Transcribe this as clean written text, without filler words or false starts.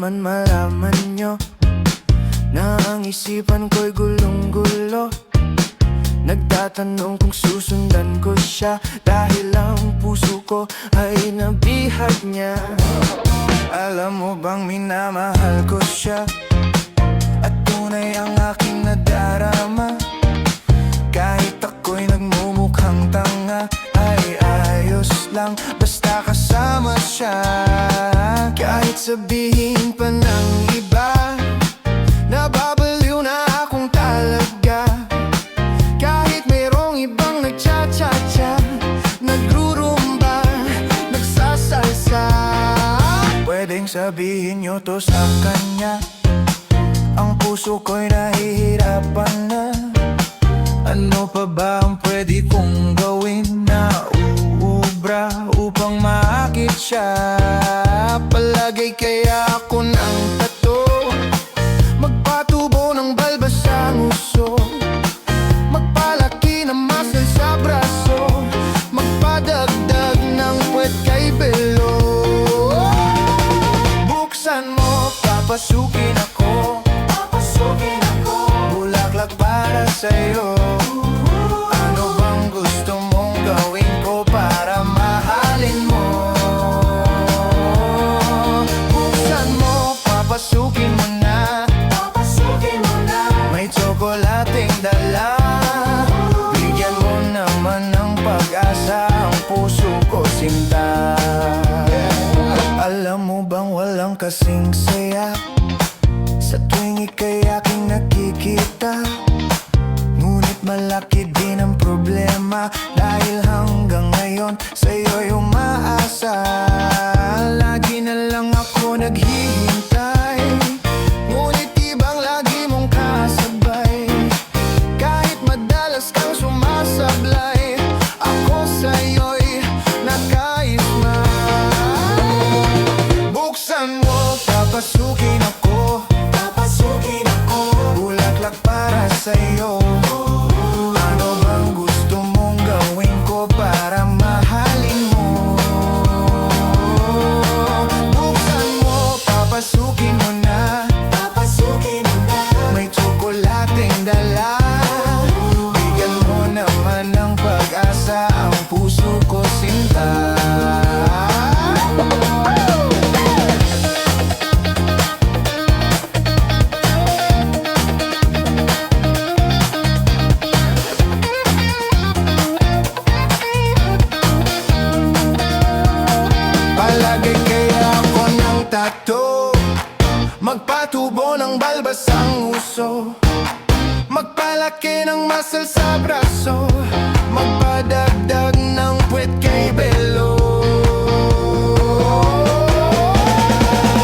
naman malaman nyo na ang isipan ko'y gulong-gulo. Nagtatanong kung susundan ko siya, dahil ang puso ko ay nabihag niya. Alam mo bang minamahal ko siya, at tunay ang aking nadarama. Kahit ako'y nagmumukhang tanga, ay ayos lang basta kasama siya. Kahit sabihin pa ng iba, nababaliw na akong talaga. Kahit mayroong ibang nagcha-cha-cha, nagrurumba, nagsasalsa. Pwedeng sabihin nyo to sa kanya, ang puso ko'y nahihirapan na. Ano pa ba ang pwede kong gawin na uubra upang maakit siya? Palagay kaya ako ng tato, magpatubo ng balbas sa nguso, magpalaki ng muscle sa braso, magpadagdag ng puwet kay belo. Buksan mo, papasukin ako, bulaklak para sa'yo. Ano bang gusto mong gawin ko para mahalin mo? Buksan mo, papasukin mo na, may tsokolating dala. Bigyan mo naman ng pag-asa ang puso ko, sinta. Alam mo bang walang kasing saya sa tuwing ika'y aking nakikita? Ngunit malaki din ang problema, dahil hanggang ngayon sa'yo'y umaasa. Lagi na lang ako naghihintay, ngunit ibang lagi mong kasabay. Kahit madalas kang sumasablay, ako sa'yo'y nakaisma. Buksan mo, papasukin ako, bulaklak para sa'yo. Ano bang gusto mong gawin ko para mahalin mo? Buksan mo, papasukin mo na, may tsokolating dala. Bigyan mo naman ng pag-asa ang puso ko, sinta. Palagay kaya ako ng tato, magpatubo ng balbas ang uso, magpalaki ng muscle sa braso,